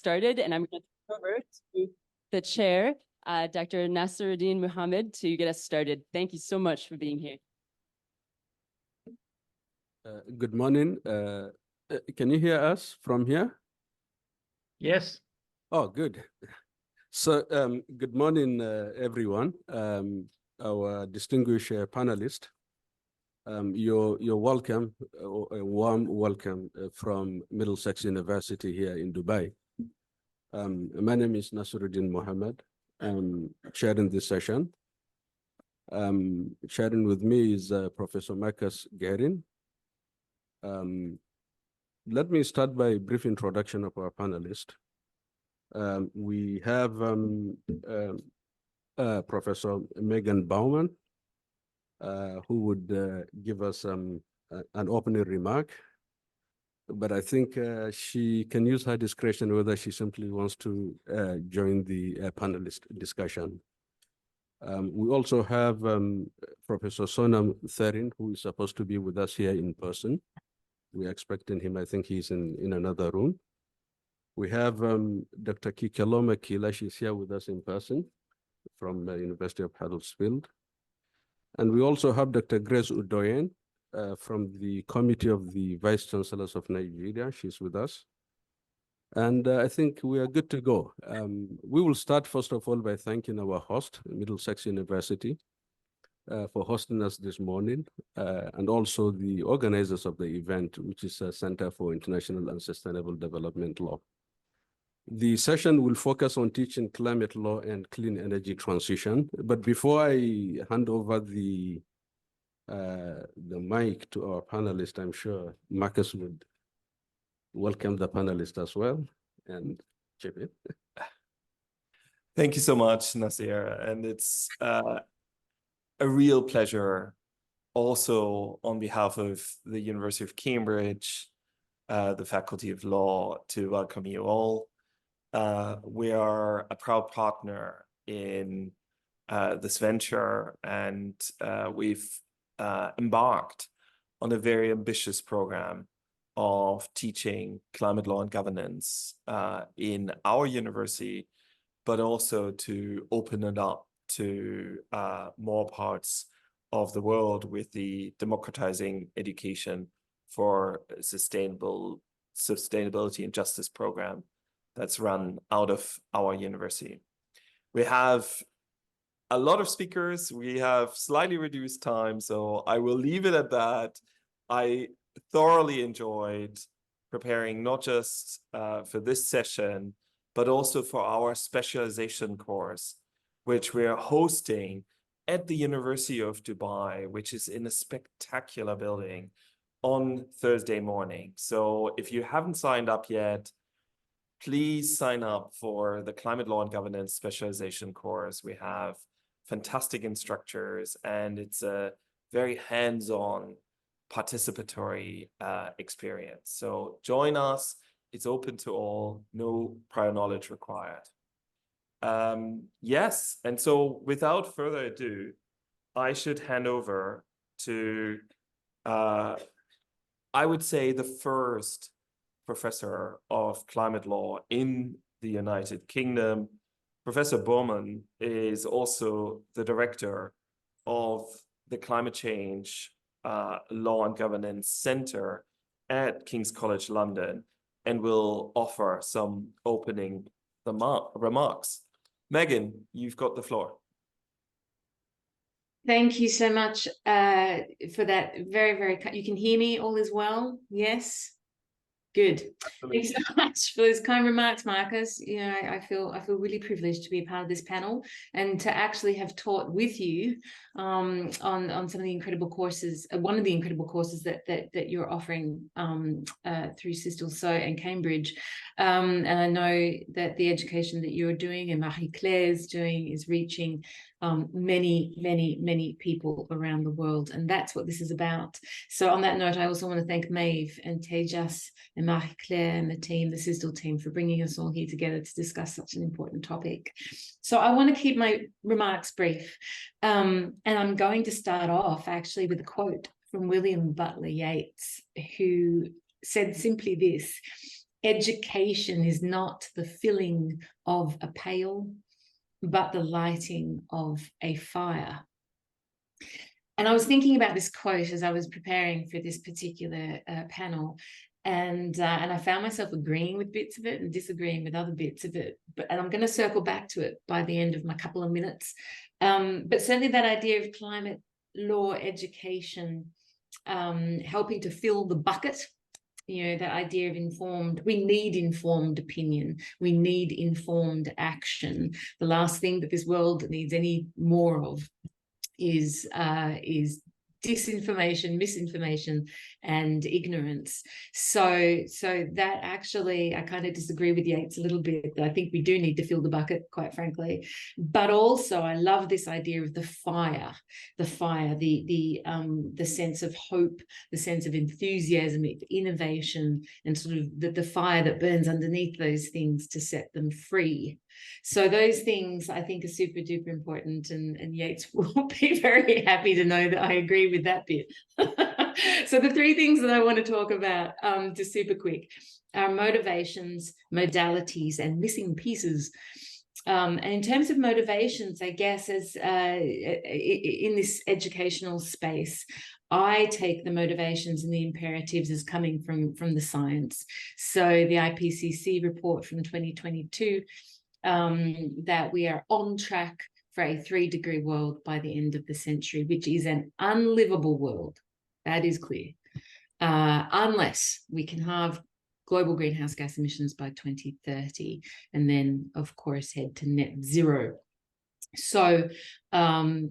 started, and I'm going to turn over to the chair, Dr. Nasiruddeen Muhammad, to get us started. Thank you so much for being here. Good morning. Can you hear us from here? Yes. Oh, good. So, good morning, everyone. Our distinguished panelists. You're welcome, a warm welcome from Middlesex University here in Dubai. My name is Nasiruddeen Muhammad. I'm chairing this session. Sharing with me is Professor Markus Gehring. Let me start by a brief introduction of our panelists. We have Professor Megan Bowman, who would give us an opening remark. But I think she can use her discretion whether she simply wants to join the panelist discussion. We also have Professor Sonam Tshering, who is supposed to be with us here in person. We're expecting him. I think he's in another room. We have Dr. Kikelomo Kila. She's here with us in person from the University of Huddersfield. And we also have Dr. Grace Udoyen from the Committee of the Vice-Chancellors of Nigeria. She's with us. And I think we are good to go. We will start, first of all, by thanking our host, Middlesex University, for hosting us this morning, and also the organizers of the event, which is a Center for International and Sustainable Development Law. The session will focus on teaching climate law and clean energy transition. But before I hand over the mic to our panelists, I'm sure Markus would welcome the panelists as well and chip in. Thank you so much, Nasir. And it's a real pleasure also on behalf of the University of Cambridge, the Faculty of Law, to welcome you all. We are a proud partner in this venture, and we've embarked on a very ambitious program of teaching climate law and governance in our university, but also to open it up to more parts of the world with the Democratizing Education for Sustainability and Justice program that's run out of our university. We have a lot of speakers. We have slightly reduced time, so I will leave it at that. I thoroughly enjoyed preparing not just for this session, but also for our specialization course, which we're hosting at the University of Dubai, which is in a spectacular building, on Thursday morning. So if you haven't signed up yet, please sign up for the Climate Law and Governance specialization course. We have fantastic instructors, and it's a very hands-on participatory experience. So join us. It's open to all, no prior knowledge required. Yes, and so without further ado, I should hand over to, I would say, the first professor of climate law in the United Kingdom. Professor Bowman is also the director of the Climate Change Law and Governance Center at King's College London, and will offer some opening remarks. Megan, you've got the floor. Thank you so much for that. You can hear me, all is well? Yes? Good. Absolutely. Thanks so much for those kind remarks, Markus. You know, I feel really privileged to be a part of this panel and to actually have taught with you on some of the incredible courses, one of the incredible courses that you're offering through CISDL and Cambridge. And I know that the education that you're doing and Marie-Claire is doing is reaching many people around the world, and that's what this is about. So on that note, I also want to thank Maeve and Tejas and Marie-Claire and the team, the CISDL team, for bringing us all here together to discuss such an important topic. So I want to keep my remarks brief, and I'm going to start off actually with a quote from William Butler Yeats, who said simply this: education is not the filling of a pail, but the lighting of a fire. And I was thinking about this quote as I was preparing for this particular panel, and I found myself agreeing with bits of it and disagreeing with other bits of it. And I'm going to circle back to it by the end of my couple of minutes. But certainly that idea of climate law education helping to fill the bucket. You know, that idea of informed, we need informed opinion. We need informed action. The last thing that this world needs any more of is disinformation, misinformation, and ignorance. So that actually, I kind of disagree with Yates a little bit. I think we do need to fill the bucket, quite frankly. But also, I love this idea of the fire, the sense of hope, the sense of enthusiasm, innovation, and sort of the fire that burns underneath those things to set them free. So those things I think are super duper important, and Yates will be very happy to know that I agree with that bit. So the three things that I want to talk about, just super quick, are motivations, modalities, and missing pieces. And in terms of motivations, I guess as in this educational space, I take the motivations and the imperatives as coming from the science. So the IPCC report from 2022, that we are on track for a 3-degree world by the end of the century, which is an unlivable world. That is clear. Unless we can have global greenhouse gas emissions by 2030, and then, of course, head to net zero. So the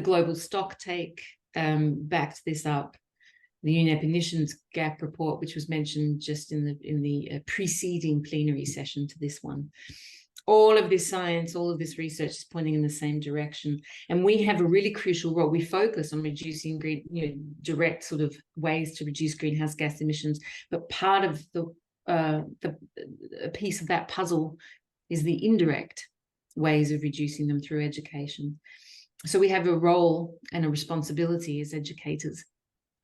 global stocktake backed this up. The Univ emissions gap report, which was mentioned just in the preceding plenary session to this one. All of this science, all of this research is pointing in the same direction. And we have a really crucial role. We focus on reducing direct sort of ways to reduce greenhouse gas emissions. But part of the piece of that puzzle is the indirect ways of reducing them through education. So we have a role and a responsibility as educators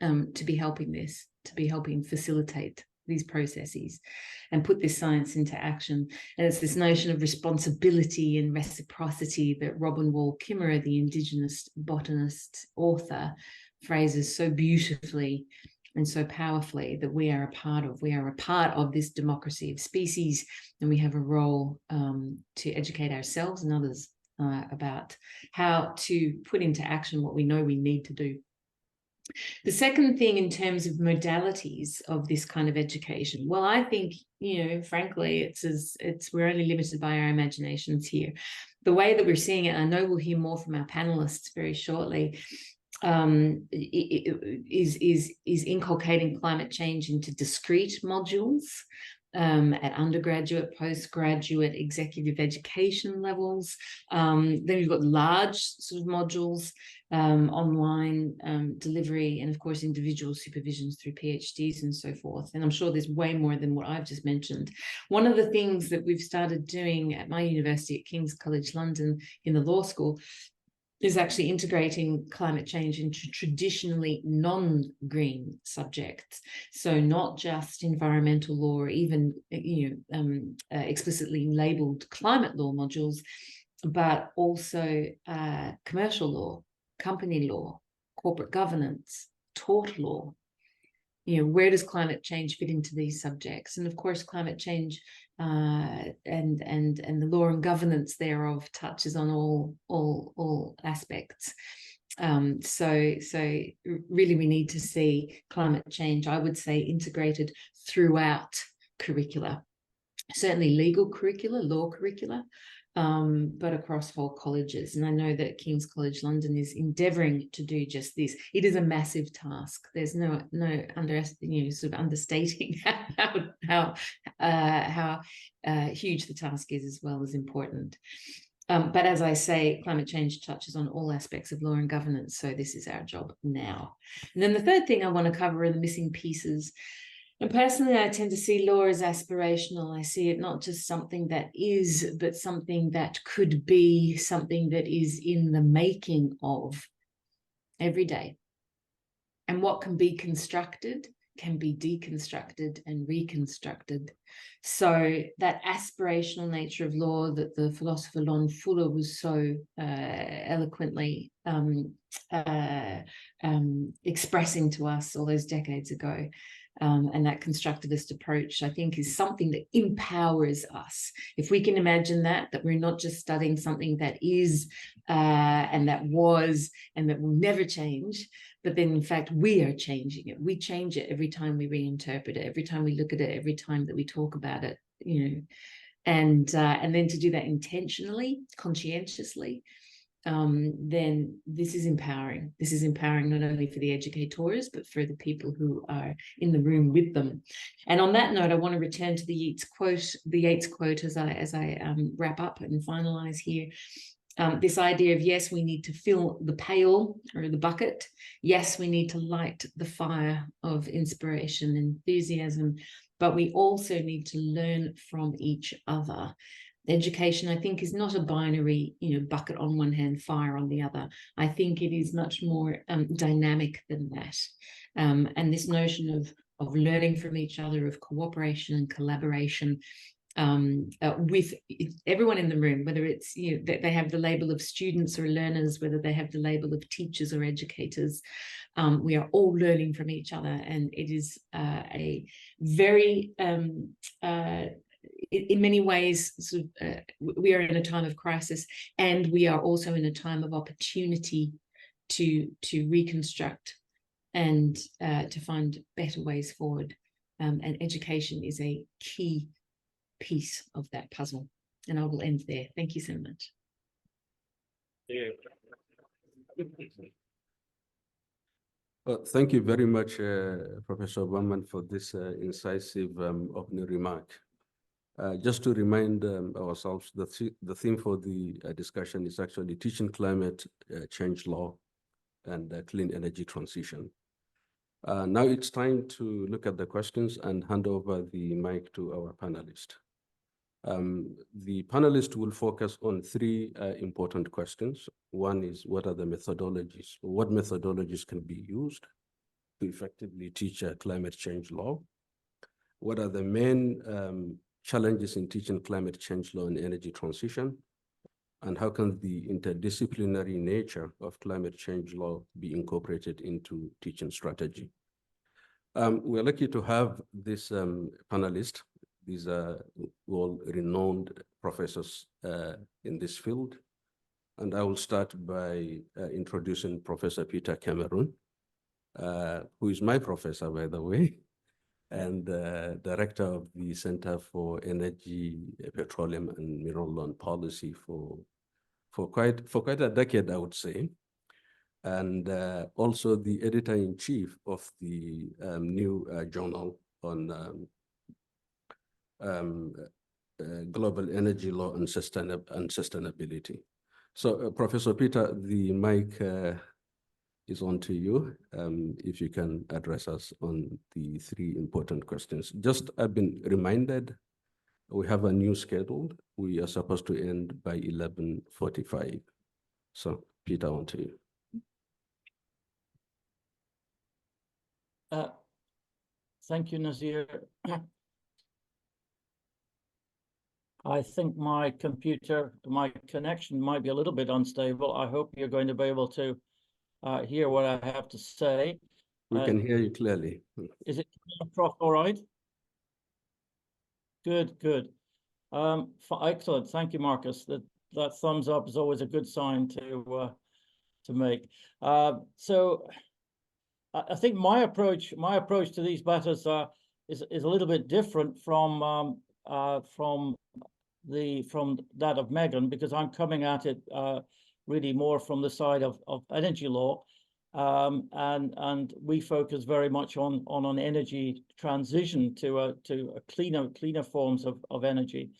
to be helping this, to be helping facilitate these processes and put this science into action. And it's this notion of responsibility and reciprocity that Robin Wall-Kimmerer, the Indigenous botanist author, phrases so beautifully and so powerfully that we are a part of. We are a part of this democracy of species, and we have a role to educate ourselves and others about how to put into action what we know we need to do. The second thing in terms of modalities of this kind of education, well, I think, frankly, we're only limited by our imaginations here. The way that we're seeing it, I know we'll hear more from our panelists very shortly, is inculcating climate change into discrete modules at undergraduate, postgraduate, executive education levels. Then we've got large sort of modules, online delivery, and of course individual supervisions through PhDs and so forth. And I'm sure there's way more than what I've just mentioned. One of the things that we've started doing at my university at King's College London in the law school is actually integrating climate change into traditionally non-green subjects. So not just environmental law or even explicitly labeled climate law modules, but also commercial law, company law, corporate governance, tort law. Where does climate change fit into these subjects? And of course, climate change and the law and governance thereof touches on all aspects. So really we need to see climate change, I would say, integrated throughout curricula, certainly legal curricula, law curricula, but across whole colleges. And I know that King's College London is endeavouring to do just this. It is a massive task. There's no sort of understating how huge the task is, as well as important. But as I say, climate change touches on all aspects of law and governance. So this is our job now. And then the third thing I want to cover are the missing pieces. And personally, I tend to see law as aspirational. I see it not just something that is, but something that could be, something that is in the making of every day. And what can be constructed can be deconstructed and reconstructed. So that aspirational nature of law that the philosopher Lon Fuller was so eloquently expressing to us all those decades ago, and that constructivist approach, I think, is something that empowers us. If we can imagine that we're not just studying something that is and that was and that will never change, but then in fact we are changing it. We change it every time we reinterpret it, every time we look at it, every time that we talk about it, you know, and then to do that intentionally, conscientiously, then this is empowering. This is empowering not only for the educators, but for the people who are in the room with them. And on that note, I want to return to the Yeats quote as I wrap up and finalize here. This idea of, yes, we need to fill the pail or the bucket. Yes, we need to light the fire of inspiration and enthusiasm, but we also need to learn from each other. Education, I think, is not a binary, you know, bucket on one hand, fire on the other. I think it is much more dynamic than that. And this notion of learning from each other, of cooperation and collaboration with everyone in the room, whether it's, you know, they have the label of students or learners, whether they have the label of teachers or educators. We are all learning from each other, and it is a very in many ways, sort of, we are in a time of crisis, and we are also in a time of opportunity to reconstruct and to find better ways forward. And education is a key piece of that puzzle. And I will end there. Thank you so much. Well, thank you very much, Professor Bowman, for this incisive opening remark. Just to remind ourselves, the theme for the discussion is actually teaching climate change law and clean energy transition. Now it's time to look at the questions and hand over the mic to our panelist. The panelists will focus on three important questions. One is, what are the methodologies? What methodologies can be used to effectively teach climate change law? What are the main challenges in teaching climate change law and energy transition? And how can the interdisciplinary nature of climate change law be incorporated into teaching strategy? We're lucky to have this panelist. These are all renowned professors in this field. And I will start by introducing Professor Peter Cameron, who is my professor, by the way, and director of the Center for Energy, Petroleum and Mineral Law and Policy for quite a decade, I would say. And also the editor-in-chief of the new journal on global energy law and sustainability. So Professor Peter, the mic is on to you, if you can address us on the three important questions. Just, I've been reminded, we have a new schedule. We are supposed to end by 11:45. So Peter, on to you. Thank you, Nazir. I think my connection might be a little bit unstable. I hope you're going to be able to hear what I have to say. We can hear you clearly. Is it, Prof, all right? Good, good. Excellent. Thank you, Markus. That thumbs up is always a good sign to make. So I think my approach to these matters is a little bit different from that of Megan, because I'm coming at it really more from the side of energy law, and we focus very much on energy transition to a cleaner forms of energy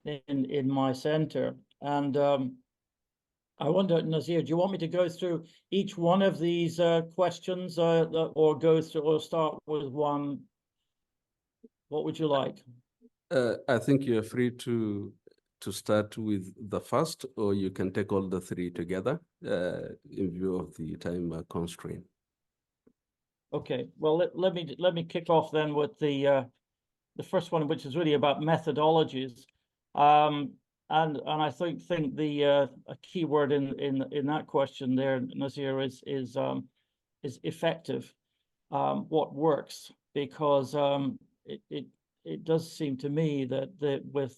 in my center. And I wonder, Nazir, do you want me to go through each one of these questions, or start with one? What would you like? I think you're free to start with the first, or you can take all the three together in view of the time constraint. Okay, well, let me kick off then with the first one, which is really about methodologies. And I think the a key word in that question there, Nasir, is effective. What works, because it does seem to me that with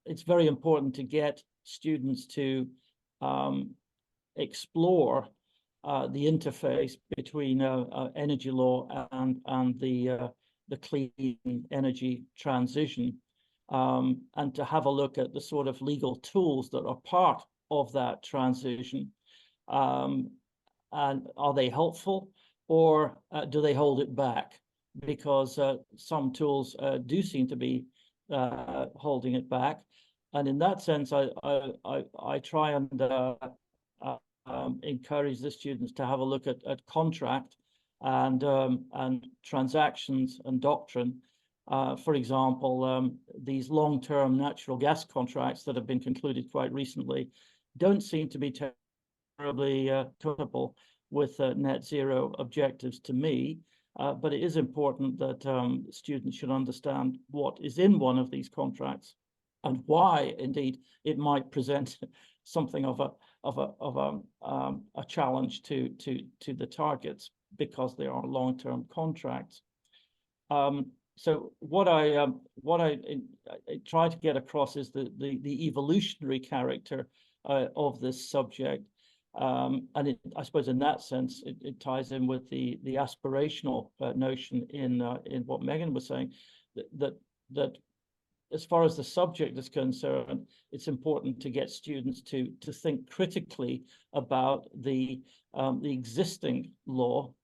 it's very important to get students to explore the interface between energy law and the clean energy transition, and to have a look at the sort of legal tools that are part of that transition. And are they helpful, or do they hold it back? Because some tools do seem to be holding it back. And in that sense, I try and encourage the students to have a look at contract and transactions and doctrine. For example, these long-term natural gas contracts that have been concluded quite recently don't seem to be terribly compatible with net zero objectives to me. But it is important that students should understand what is in one of these contracts and why, indeed, it might present something of a challenge to the targets, because they are long-term contracts. So what I try to get across is the evolutionary character of this subject. And I suppose in that sense, it ties in with the aspirational notion in what Megan was saying, that as far as the subject is concerned, it's important to get students to think critically about the existing law,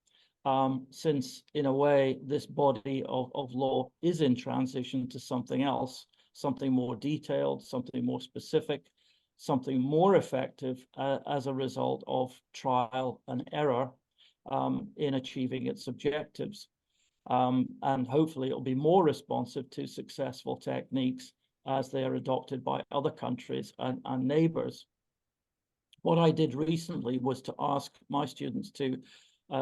since in a way this body of law is in transition to something else, something more detailed, something more specific, something more effective as a result of trial and error in achieving its objectives. And hopefully it'll be more responsive to successful techniques as they are adopted by other countries and neighbors. What I did recently was to ask my students to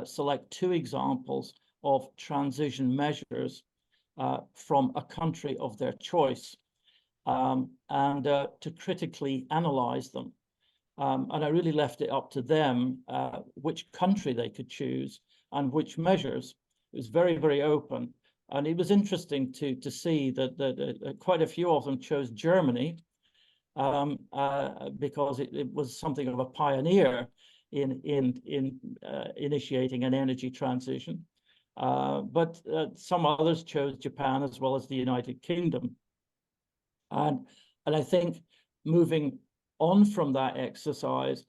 select 2 examples of transition measures from a country of their choice, and to critically analyze them. And I really left it up to them which country they could choose and which measures. It was very, very open. And it was interesting to see that quite a few of them chose Germany, because it was something of a pioneer in initiating an energy transition. But some others chose Japan as well as the United Kingdom. And I think moving on from that exercise,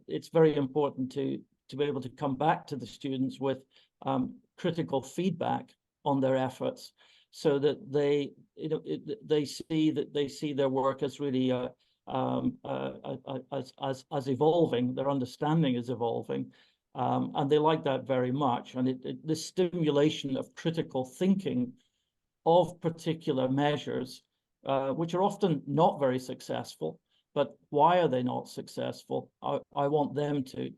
it's very important to be able to come back to the students with critical feedback on their efforts, so that they see their work as really as evolving. Their understanding is evolving, and they like that very much. And the stimulation of critical thinking of particular measures, which are often not very successful. But why are they not successful? I want them to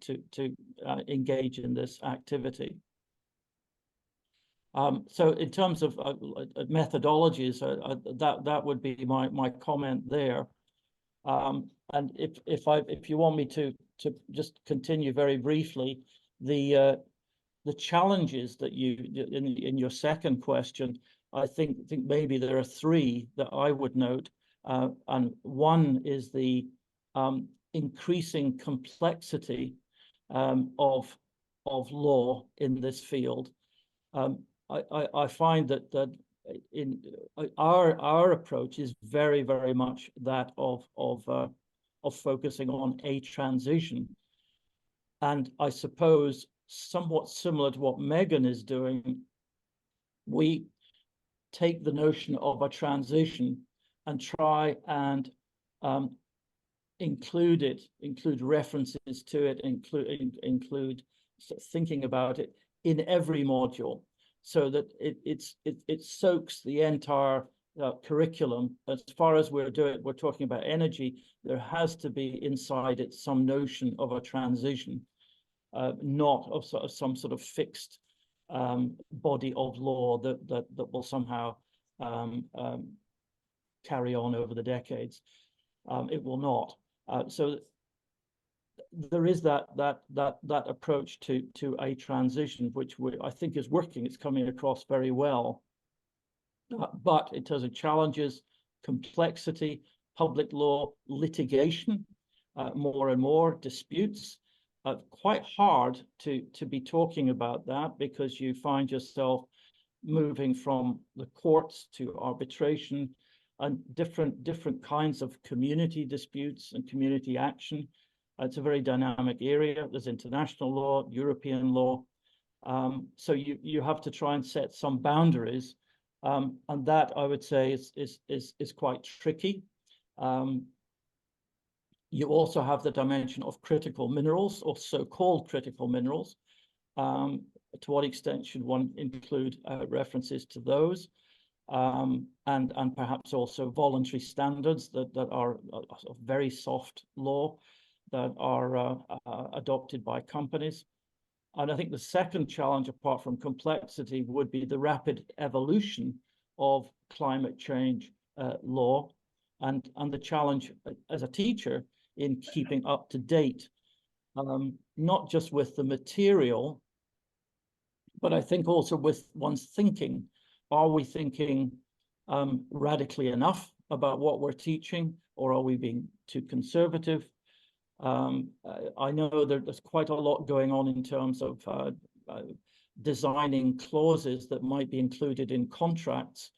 engage in this activity. So in terms of methodologies, that would be my comment there. And if you want me to just continue very briefly, the challenges that you in your second question, I think maybe there are 3 that I would note. And one is the increasing complexity of law in this field. I find that in our approach is very, very much that of focusing on a transition, and I suppose somewhat similar to what Megan is doing. We take the notion of a transition and try and include references to it, include thinking about it in every module, so that it soaks the entire curriculum, as far as we're talking about energy, there has to be inside it some notion of a transition, not of some sort of fixed body of law that will somehow carry on over the decades. It will not. So there is that approach to a transition, which I think is working. It's coming across very well. But in terms of challenges, complexity, public law, litigation, more and more disputes, quite hard to be talking about that, because you find yourself moving from the courts to arbitration and different kinds of community disputes and community action. It's a very dynamic area. There's international law, European law. So you have to try and set some boundaries. And that, I would say, is quite tricky. You also have the dimension of critical minerals, or so-called critical minerals. To what extent should one include references to those? And perhaps also voluntary standards that are a very soft law that are adopted by companies. And I think the second challenge, apart from complexity, would be the rapid evolution of climate change law, and the challenge as a teacher in keeping up to date, not just with the material, but I think also with one's thinking. Are we thinking radically enough about what we're teaching, or are we being too conservative? I know there's quite a lot going on in terms of designing clauses that might be included in contracts.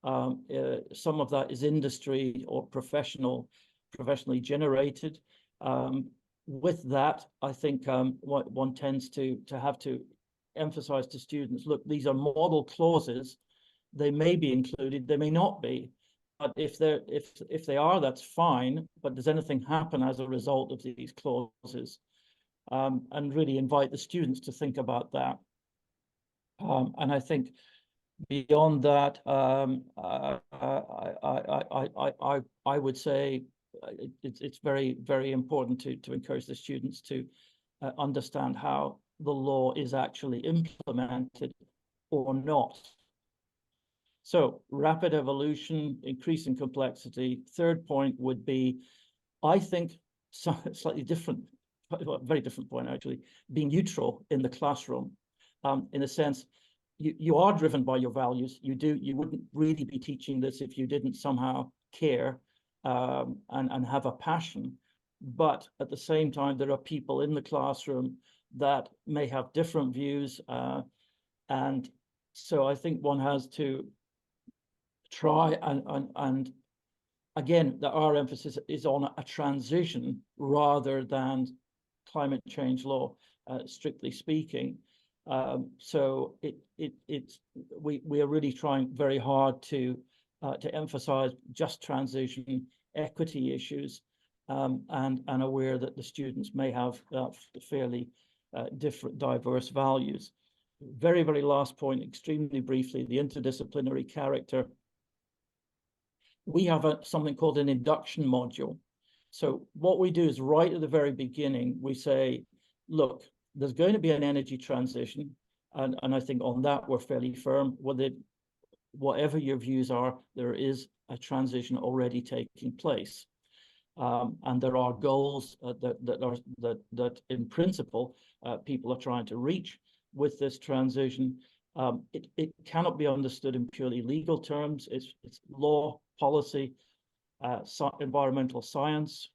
Some of that is industry or professionally generated. With that, I think what one tends to have to emphasize to students, look, these are model clauses. They may be included, they may not be. But if they are, that's fine. But does anything happen as a result of these clauses? And really invite the students to think about that. And I think beyond that, I would say it's very, very important to encourage the students to understand how the law is actually implemented or not. So rapid evolution, increasing complexity. Third point would be, I think, slightly different, very different point actually, being neutral in the classroom. In a sense, you are driven by your values. You wouldn't really be teaching this if you didn't somehow care and have a passion. But at the same time, there are people in the classroom that may have different views. And so I think one has to try and again, our emphasis is on a transition rather than climate change law, strictly speaking. So we are really trying very hard to emphasize just transition, equity issues, and aware that the students may have fairly different, diverse values. Very, very last point, extremely briefly, the interdisciplinary character. We have something called an induction module. So what we do is right at the very beginning, we say, look, there's going to be an energy transition. And I think on that, we're fairly firm. Whatever your views are, there is a transition already taking place. And there are goals that in principle, people are trying to reach with this transition. It cannot be understood in purely legal terms. It's law, policy, environmental science,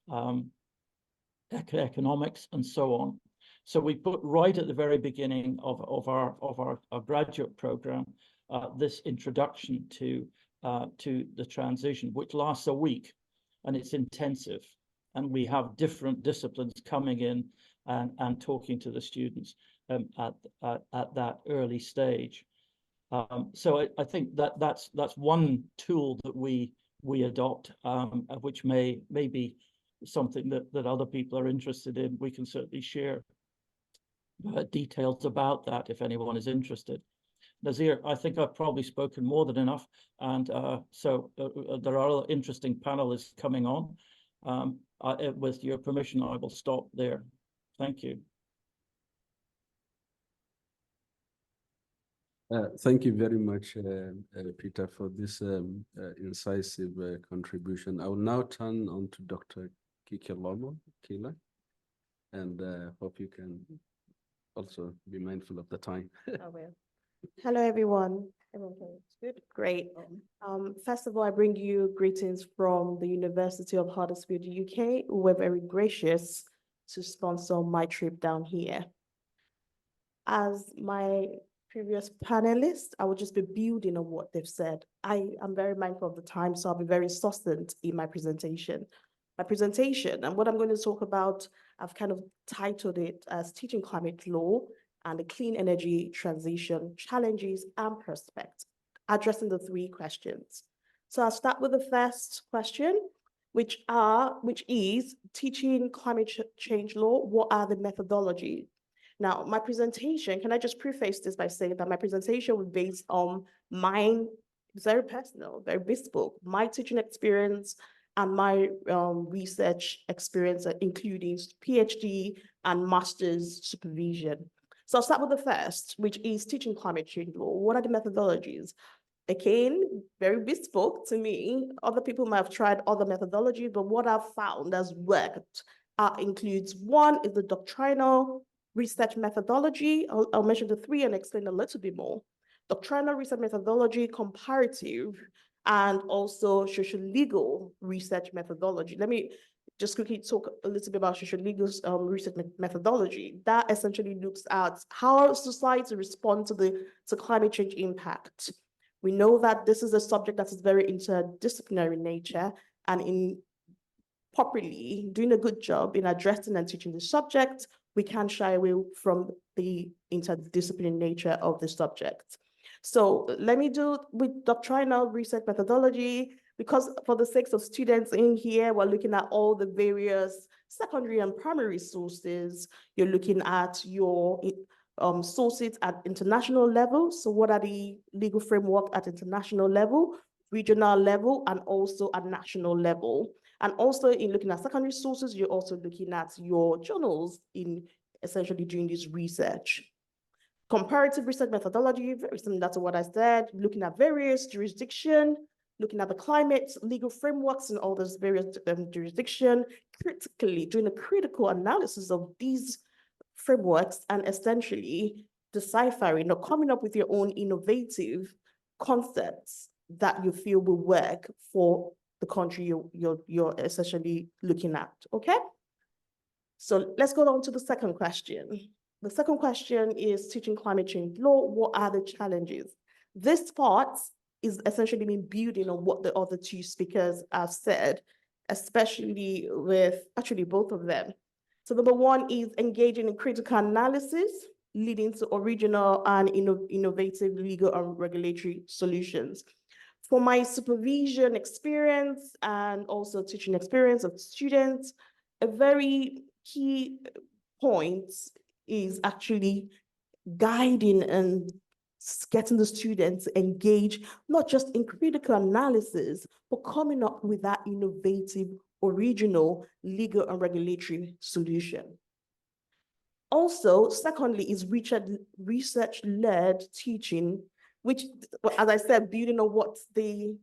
economics, and so on. So we put right at the very beginning of our graduate program this introduction to the transition, which lasts a week, and it's intensive. And we have different disciplines coming in and talking to the students at that early stage. So I think that's one tool that we adopt, which may be something that other people are interested in. We can certainly share details about that if anyone is interested. Nazir, I think I've probably spoken more than enough. And so there are other interesting panelists coming on. With your permission, I will stop there. Thank you. Thank you very much, Peter, for this incisive contribution. I will now turn on to Dr. Kikelomo, Kila, and hope you can also be mindful of the time. I will. Hello, everyone. Everyone, it's good. Great. First of all, I bring you greetings from the University of Huddersfield, UK, who were very gracious to sponsor my trip down here. As my previous panelists, I will just be building on what they've said. I am very mindful of the time, so I'll be very succinct in my presentation. And what I'm going to talk about, I've kind of titled it as Teaching Climate Law and the Clean Energy Transition, Challenges and Prospects, addressing the three questions. So I'll start with the first question, which is teaching climate change law. What are the methodologies? Now, my presentation, can I just preface this by saying that my presentation was based on mine, very personal, very bespoke, my teaching experience and my research experience, including PhD and master's supervision. So I'll start with the first, which is teaching climate change law. What are the methodologies? Again, very bespoke to me. Other people might have tried other methodologies, but what I've found has worked includes one is the doctrinal research methodology. I'll mention the three and explain a little bit more. Doctrinal research methodology, comparative, and also social legal research methodology. Let me just quickly talk a little bit about social legal research methodology. That essentially looks at how society responds to climate change impact. We know that this is a subject that is very interdisciplinary in nature, and in properly doing a good job in addressing and teaching the subject, we can't shy away from the interdisciplinary nature of the subject. So let me do with doctrinal research methodology, because for the sake of students in here, we're looking at all the various secondary and primary sources. You're looking at your sources at international level. So what are the legal framework at international level, regional level, and also at national level? And also in looking at secondary sources, you're also looking at your journals in essentially doing this research. Comparative research methodology, very similar to what I said, looking at various jurisdictions, looking at the climate, legal frameworks in all those various jurisdictions, critically doing a critical analysis of these frameworks and essentially deciphering or coming up with your own innovative concepts that you feel will work for the country you're essentially looking at, okay? So let's go on to the second question. The second question is teaching climate change law. What are the challenges? This part is essentially been building on what the other two speakers have said, especially with actually both of them. So number one is engaging in critical analysis, leading to original and innovative legal and regulatory solutions. For my supervision experience and also teaching experience of students, a very key point is actually guiding and getting the students engaged, not just in critical analysis, but coming up with that innovative, original legal and regulatory solution. Also, secondly, is research-led teaching, which, as I said, building on what the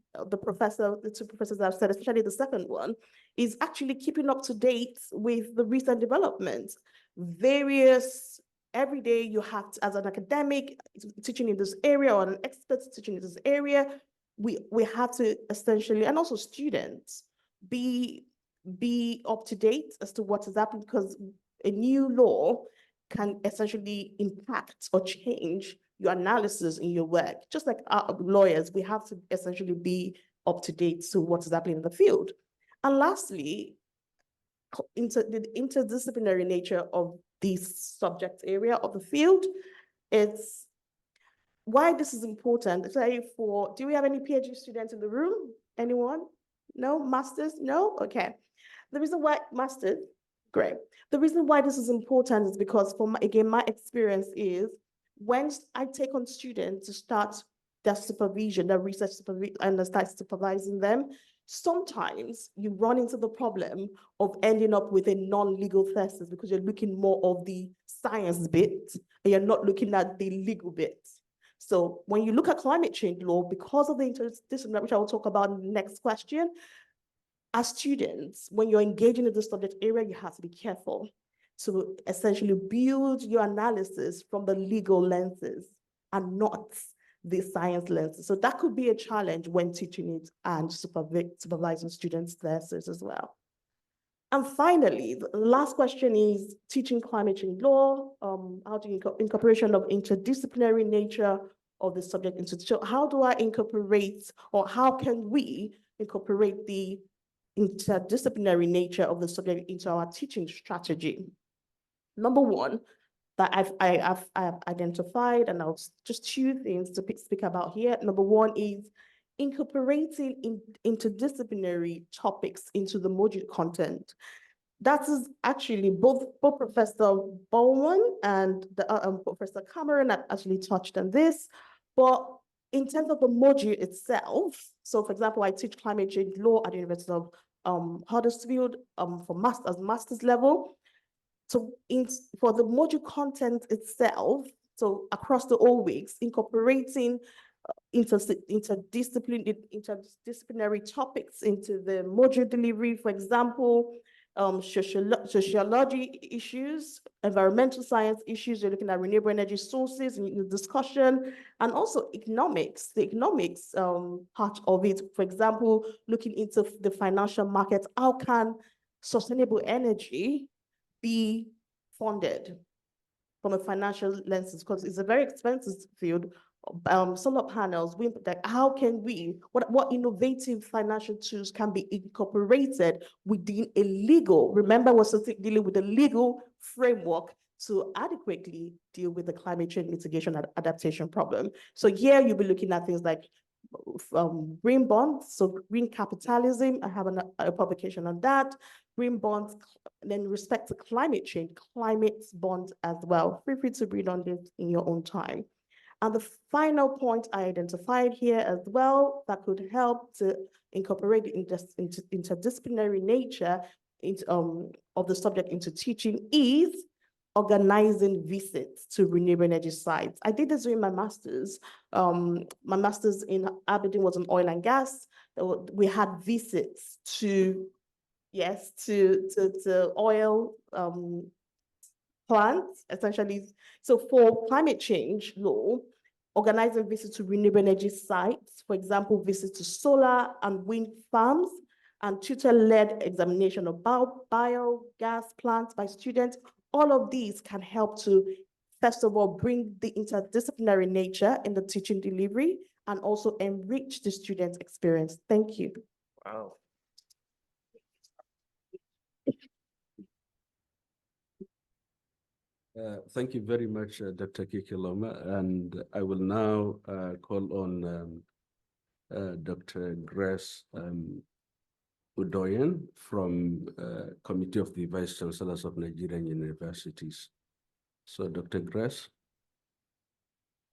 two professors have said, especially the second one, is actually keeping up to date with the recent developments. Every day you have to, as an academic teaching in this area or an expert teaching in this area, we have to essentially, and also students, be up to date as to what is happening, because a new law can essentially impact or change your analysis in your work. Just like lawyers, we have to essentially be up to date to what is happening in the field. And lastly, the interdisciplinary nature of this subject area of the field. It's why this is important. Do we have any PhD students in the room? Anyone? No? Masters? No? Okay. The reason why, masters, great. The reason why this is important is because, again, my experience is when I take on students to start their supervision, their research supervision, and start supervising them, sometimes you run into the problem of ending up with a non-legal thesis because you're looking more of the science bit and you're not looking at the legal bit. So when you look at climate change law, because of the interdisciplinary, which I will talk about in the next question, as students, when you're engaging in the subject area, you have to be careful to essentially build your analysis from the legal lenses and not the science lenses. So that could be a challenge when teaching it and supervising students' thesis as well. And finally, the last question is teaching climate change law, how do you incorporation of interdisciplinary nature of the subject into, so how do I incorporate, or how can we incorporate the interdisciplinary nature of the subject into our teaching strategy? Number one, that I've identified, and I'll just 2 things to speak about here. Number one is incorporating interdisciplinary topics into the module content. That is actually both Professor Bowman and Professor Cameron have actually touched on this, but in terms of the module itself, so for example, I teach climate change law at the University of Huddersfield for master's level. So for the module content itself, so across the all weeks, incorporating interdisciplinary topics into the module delivery, for example, sociology issues, environmental science issues, you're looking at renewable energy sources in the discussion, and also economics, the economics part of it, for example, looking into the financial market, how can sustainable energy be funded from a financial lens, because it's a very expensive field. Solar panels, wind, like how can we, what innovative financial tools can be incorporated within a legal, remember we're still dealing with a legal framework to adequately deal with the climate change mitigation and adaptation problem. So here you'll be looking at things like green bonds, so green capitalism, I have a publication on that, green bonds, then respect to climate change, climate bonds as well. Feel free to read on this in your own time. And the final point I identified here as well that could help to incorporate the interdisciplinary nature of the subject into teaching is organizing visits to renewable energy sites. I did this during my master's. My master's in Aberdeen was on oil and gas. We had visits to, yes, to oil plants, essentially. So for climate change law, organizing visits to renewable energy sites, for example, visits to solar and wind farms, and tutor-led examination of biogas plants by students, all of these can help to, first of all, bring the interdisciplinary nature in the teaching delivery and also enrich the student experience. Thank you. Wow. Thank you very much, Dr. Kikelomo, and I will now call on Dr. Grace Udoyen from Committee of the Vice-Chancellors of Nigerian Universities. So, Dr. Grace.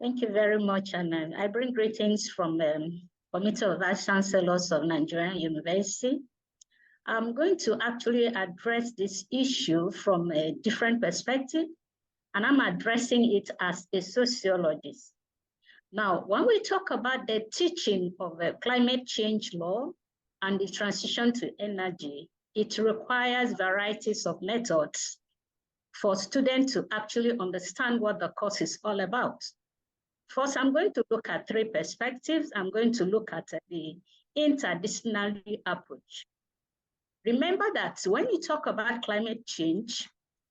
Thank you very much, and I bring greetings from the Committee of Vice-Chancellors of Nigerian University. I'm going to actually address this issue from a different perspective, and I'm addressing it as a sociologist. Now, when we talk about the teaching of climate change law and the transition to energy, it requires varieties of methods for students to actually understand what the course is all about. First, I'm going to look at 3 perspectives. I'm going to look at the interdisciplinary approach. Remember that when you talk about climate change,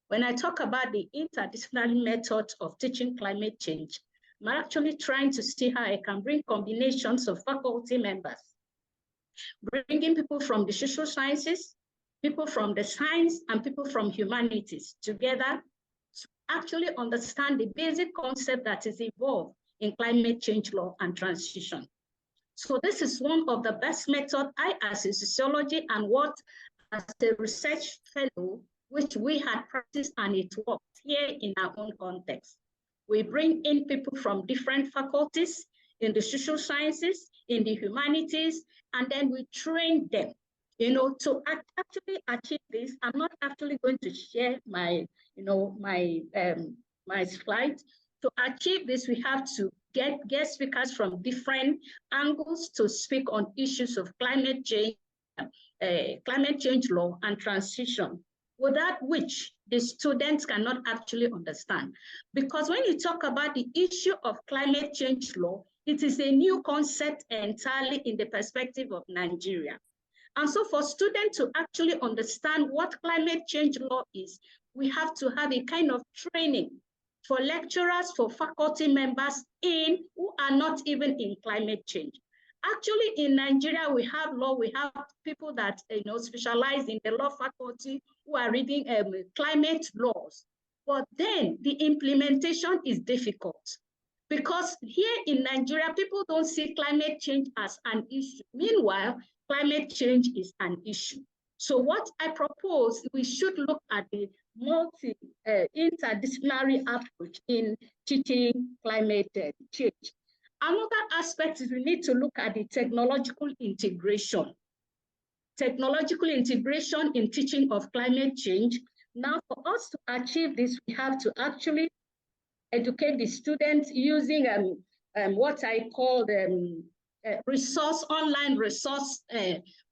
when I talk about the interdisciplinary method of teaching climate change, I'm actually trying to see how I can bring combinations of faculty members, bringing people from the social sciences, people from the science, and people from humanities together to actually understand the basic concept that is involved in climate change law and transition. So this is one of the best methods I, as a sociology and what as a research fellow, which we had practiced and it worked here in our own context. We bring in people from different faculties in the social sciences, in the humanities, and then we train them, you know, to actually achieve this. I'm not actually going to share my, you know, my slides. To achieve this, we have to get guest speakers from different angles to speak on issues of climate change law and transition, without which the students cannot actually understand. Because when you talk about the issue of climate change law, it is a new concept entirely in the perspective of Nigeria. And so for students to actually understand what climate change law is, we have to have a kind of training for lecturers, for faculty members who are not even in climate change. Actually, in Nigeria, we have law, we have people that specialize in the law faculty who are reading climate laws. But then the implementation is difficult because here in Nigeria, people don't see climate change as an issue. Meanwhile, climate change is an issue. So what I propose, we should look at the interdisciplinary approach in teaching climate change. Another aspect is we need to look at the technological integration. Technological integration in teaching of climate change. Now, for us to achieve this, we have to actually educate the students using what I call online resource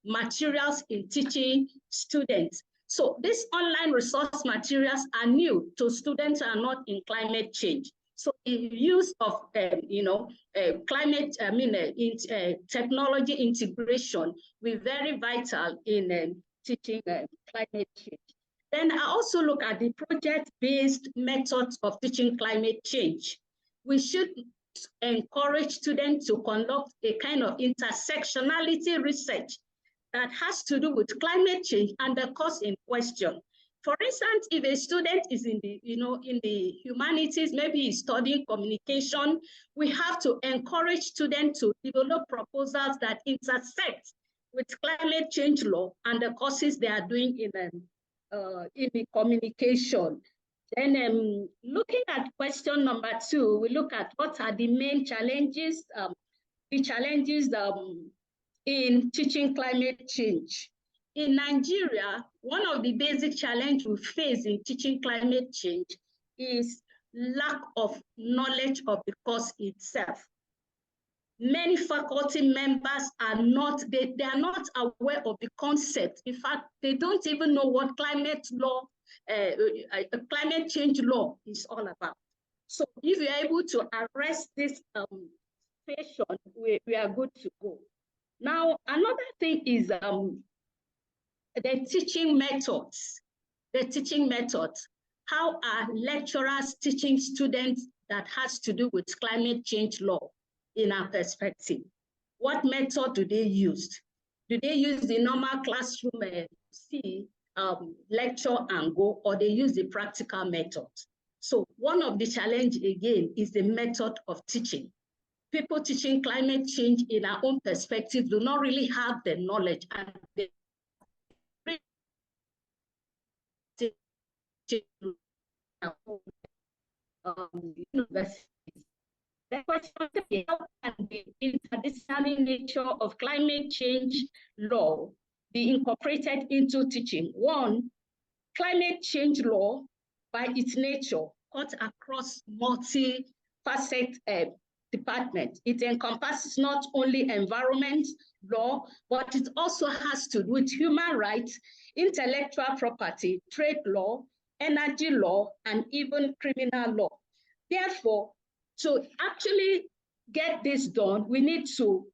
materials in teaching students. So these online resource materials are new to students who are not in climate change. So the use of technology integration will be very vital in teaching climate change. Then I also look at the project-based methods of teaching climate change. We should encourage students to conduct a kind of intersectionality research that has to do with climate change and the course in question. For instance, if a student is in the humanities, maybe he's studying communication, we have to encourage students to develop proposals that intersect with climate change law and the courses they are doing in the communication. Then looking at question number 2, we look at what are the main challenges, in teaching climate change. In Nigeria, one of the basic challenges we face in teaching climate change is lack of knowledge of the course itself. Many faculty members are not, they are not aware of the concept. In fact, they don't even know what climate change law is all about. So if we are able to address this situation, we are good to go. Now, another thing is the teaching methods. The teaching methods. How are lecturers teaching students that has to do with climate change law in our perspective? What method do they use? Do they use the normal classroom lecture and go, or they use the practical method? So one of the challenges again is the method of teaching. People teaching climate change in our own perspective do not really have the knowledge and the universities. The question is, how can the interdisciplinary nature of climate change law be incorporated into teaching? One, climate change law, by its nature, cuts across multi-facet departments. It encompasses not only environment law, but it also has to do with human rights, intellectual property, trade law, energy law, and even criminal law. Therefore, to actually get this done, we need to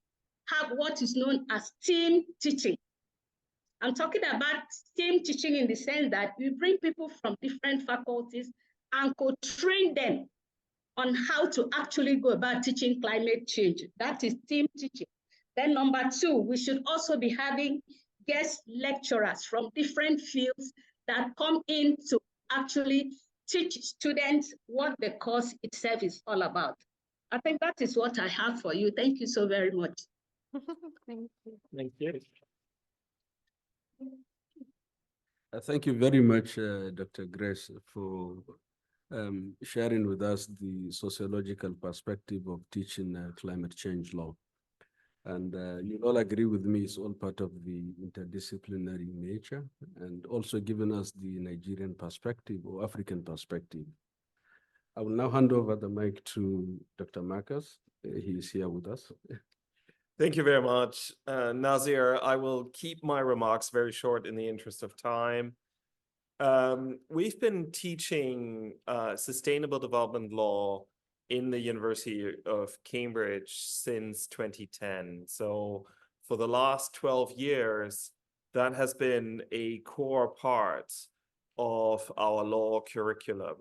have what is known as team teaching. I'm talking about team teaching in the sense that we bring people from different faculties and co-train them on how to actually go about teaching climate change. That is team teaching. Then number 2, we should also be having guest lecturers from different fields that come in to actually teach students what the course itself is all about. I think that is what I have for you. Thank you so very much. Thank you. Thank you. Thank you very much, Dr. Grace, for sharing with us the sociological perspective of teaching climate change law. And you'll all agree with me, it's all part of the interdisciplinary nature, and also giving us the Nigerian perspective or African perspective. I will now hand over the mic to Dr. Markus. He is here with us. Thank you very much, Nazir. I will keep my remarks very short in the interest of time. We've been teaching sustainable development law in the University of Cambridge since 2010. So for the last 12 years, that has been a core part of our law curriculum.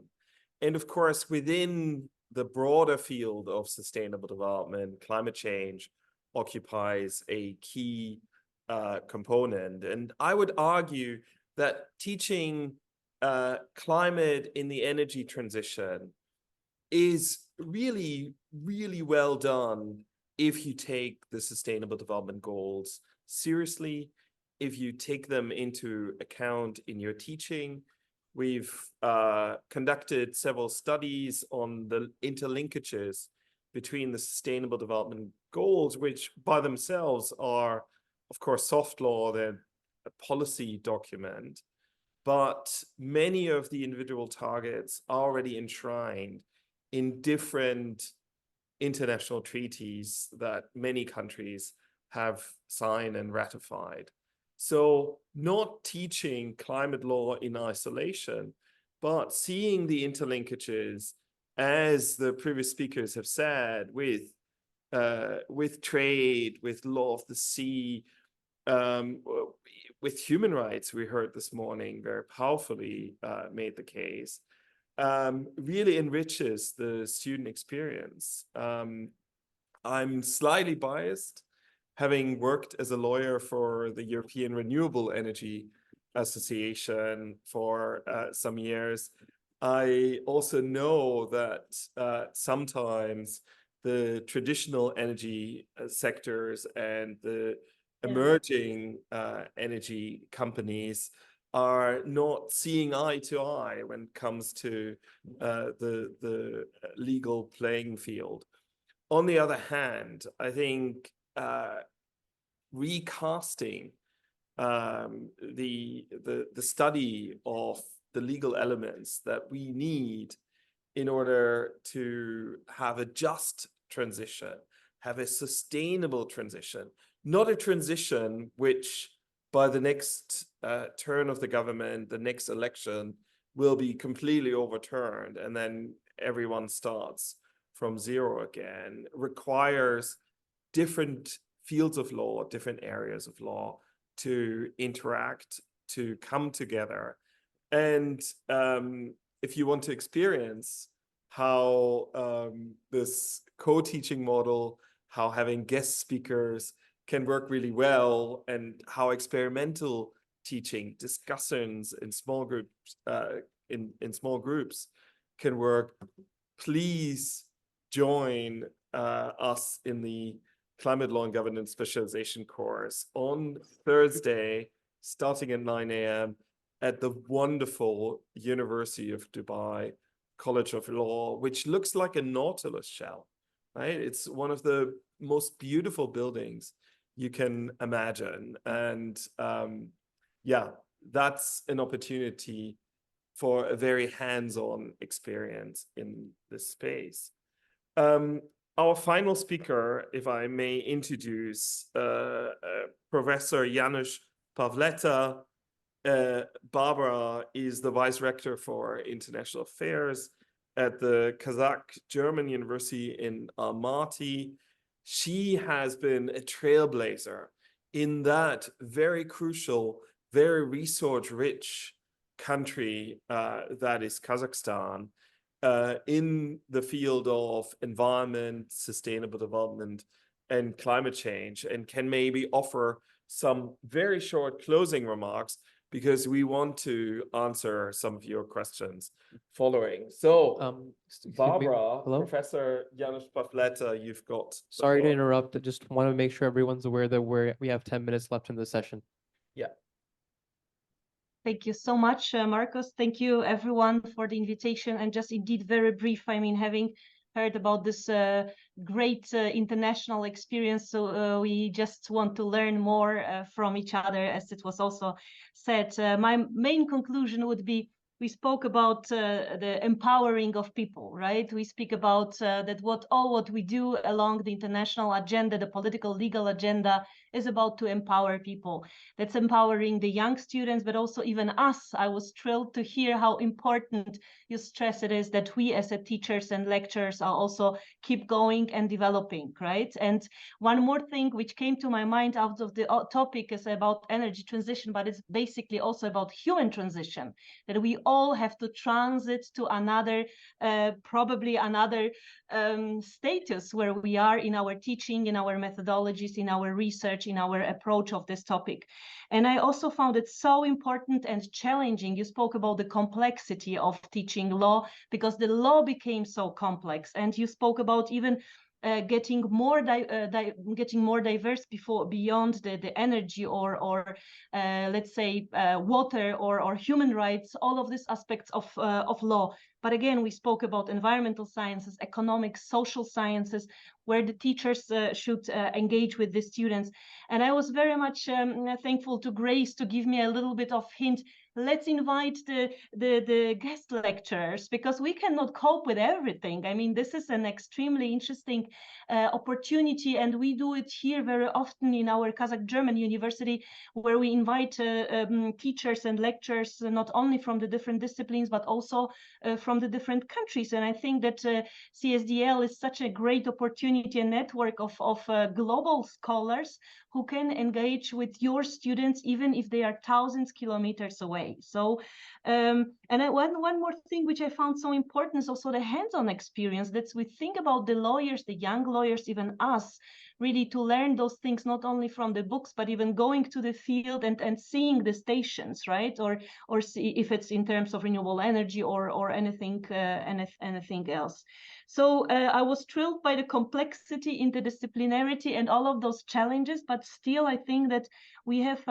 And of course, within the broader field of sustainable development, climate change occupies a key component. And I would argue that teaching climate in the energy transition is really, really well done if you take the Sustainable Development Goals seriously, if you take them into account in your teaching. We've conducted several studies on the interlinkages between the Sustainable Development Goals, which by themselves are, of course, soft law, they're a policy document, but many of the individual targets are already enshrined in different international treaties that many countries have signed and ratified. So not teaching climate law in isolation, but seeing the interlinkages, as the previous speakers have said, with trade, with law of the sea, with human rights, we heard this morning very powerfully made the case, really enriches the student experience. I'm slightly biased, having worked as a lawyer for the European Renewable Energy Association for some years. I also know that sometimes the traditional energy sectors and the emerging energy companies are not seeing eye to eye when it comes to the legal playing field. On the other hand, I think recasting the study of the legal elements that we need in order to have a just transition, have a sustainable transition, not a transition which by the next turn of the government, the next election, will be completely overturned and then everyone starts from zero again, requires different fields of law, different areas of law to interact, to come together. And if you want to experience how this co-teaching model, how having guest speakers can work really well, and how experimental teaching, discussants in small groups, in small groups can work, please join us in the Climate Law and Governance Specialization course on Thursday, starting at 9 a.m. at the wonderful University of Dubai College of Law, which looks like a Nautilus shell, right? It's one of the most beautiful buildings you can imagine. And yeah, that's an opportunity for a very hands-on experience in this space. Our final speaker, if I may introduce, Professor Janusz Pawleta. Barbara is the Vice Rector for International Affairs at the Kazakh-German University in Almaty. She has been a trailblazer in that very crucial, very resource-rich country that is Kazakhstan, in the field of environment, sustainable development, and climate change, and can maybe offer some very short closing remarks because we want to answer some of your questions following. So, Barbara, Professor Janusz Pawleta, you've got. Sorry to interrupt. I just want to make sure everyone's aware that we have 10 minutes left in the session. Yeah. Thank you so much, Markus. Thank you, everyone, for the invitation. And just indeed very brief, I mean, having heard about this great international experience, so we just want to learn more from each other, as it was also said. My main conclusion would be, we spoke about the empowering of people, right? We speak about that what we do along the international agenda, the political, legal agenda, is about to empower people. That's empowering the young students, but also even us. I was thrilled to hear how important you stress it is that we as teachers and lecturers are also keep going and developing, right? And one more thing which came to my mind out of the topic is about energy transition, but it's basically also about human transition, that we all have to transit to another, probably another status where we are in our teaching, in our methodologies, in our research, in our approach of this topic. And I also found it so important and challenging. You spoke about the complexity of teaching law, because the law became so complex. And you spoke about even getting more diverse beyond the energy or let's say water or human rights, all of these aspects of law. But again, we spoke about environmental sciences, economics, social sciences, where the teachers should engage with the students. And I was very much thankful to Grace to give me a little bit of hint. Let's invite the guest lecturers, because we cannot cope with everything. I mean, this is an extremely interesting opportunity, and we do it here very often in our Kazakh-German university, where we invite teachers and lecturers not only from the different disciplines, but also from the different countries. And I think that CISDL is such a great opportunity, a network of global scholars who can engage with your students, even if they are thousands of kilometers away. So, one more thing which I found so important is also the hands-on experience. That's, we think about the lawyers, the young lawyers, even us, really to learn those things, not only from the books, but even going to the field and seeing the stations, right? Or see if it's in terms of renewable energy or anything else. So I was thrilled by the complexity, interdisciplinarity, and all of those challenges. But still, I think that we have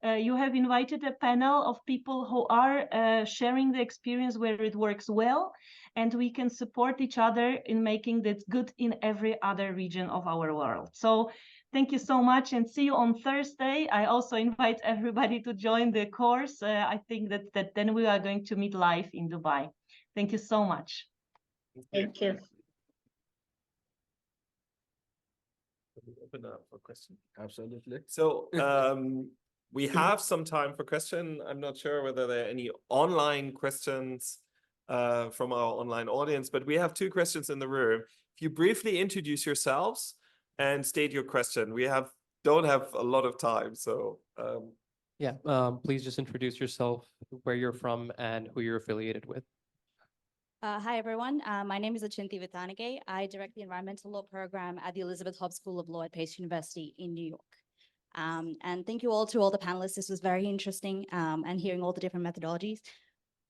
you have invited a panel of people who are sharing the experience where it works well, and we can support each other in making that good in every other region of our world. So thank you so much, and see you on Thursday. I also invite everybody to join the course. I think that then we are going to meet live in Dubai. Thank you so much. Thank you. Open up for questions. Absolutely. So we have some time for question. I'm not sure whether there are any online questions from our online audience, but we have two questions in the room. If you briefly introduce yourselves and state your question. We don't have a lot of time, so Yeah, please just introduce yourself, where you're from, and who you're affiliated with. Hi, everyone. My name is Achinti Vitanage. I direct the environmental law program at the Elizabeth Hobbs School of Law at Pace University in New York. And thank you all to all the panelists. This was very interesting, and hearing all the different methodologies.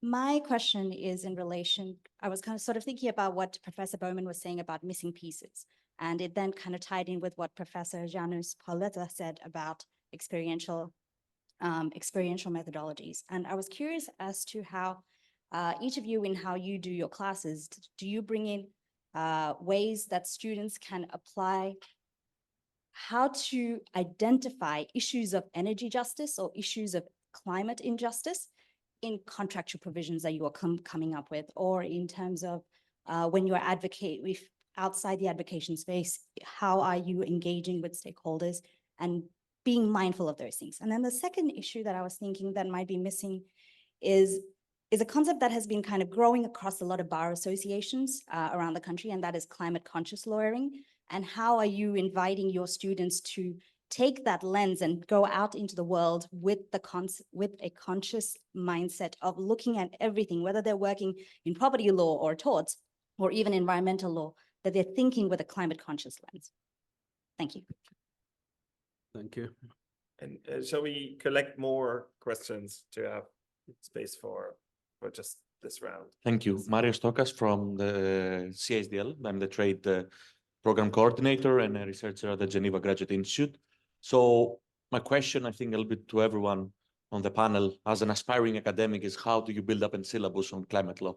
My question is in relation, I was kind of sort of thinking about what Professor Bowman was saying about missing pieces. And it then kind of tied in with what Professor Janus Pauletta said about experiential methodologies. And I was curious as to how each of you, in how you do your classes, do you bring in ways that students can apply how to identify issues of energy justice or issues of climate injustice in contractual provisions that you are coming up with, or in terms of when you are outside the advocation space, how are you engaging with stakeholders and being mindful of those things? And then the second issue that I was thinking that might be missing is a concept that has been kind of growing across a lot of bar associations around the country, and that is climate conscious lawyering. And how are you inviting your students to take that lens and go out into the world with a conscious mindset of looking at everything, whether they're working in property law or torts or even environmental law, that they're thinking with a climate conscious lens? Thank you. Thank you. And shall we collect more questions to have space for just this round? Thank you. Mario Stokas from the CISDL. I'm the trade program coordinator and a researcher at the Geneva Graduate Institute. So my question, I think, a little bit to everyone, on the panel as an aspiring academic is how do you build up a syllabus on climate law?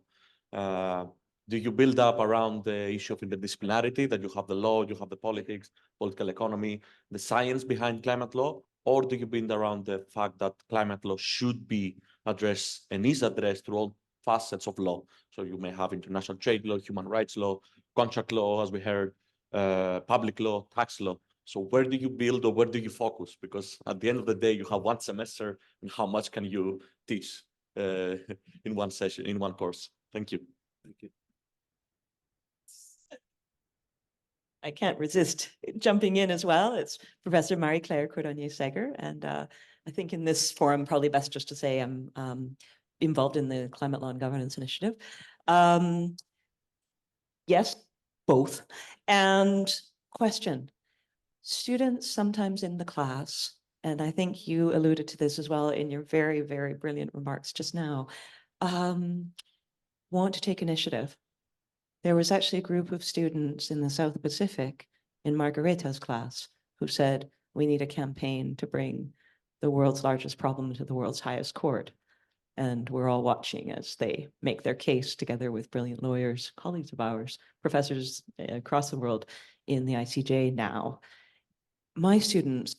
Do you build up around the issue of interdisciplinarity, that you have the law, you have the politics, political economy, the science behind climate law? Or do you build around the fact that climate law should be addressed and is addressed through all facets of law? So you may have international trade law, human rights law, contract law, as we heard, public law, tax law. So where do you build or where do you focus? Because at the end of the day, you have one semester, and how much can you teach in one session, in one course? Thank you. Thank you. I can't resist jumping in as well. It's Professor Marie-Claire Cordonnier-Seger, and I think in this forum, probably best just to say I'm involved in the Climate Law and Governance Initiative. Yes, both. And question, students sometimes in the class, and I think you alluded to this as well in your very, very brilliant remarks just now, want to take initiative. There was actually a group of students in the South Pacific in Margareta's class who said, we need a campaign to bring the world's largest problem to the world's highest court. And we're all watching as they make their case together with brilliant lawyers, colleagues of ours, professors across the world in the ICJ now. My students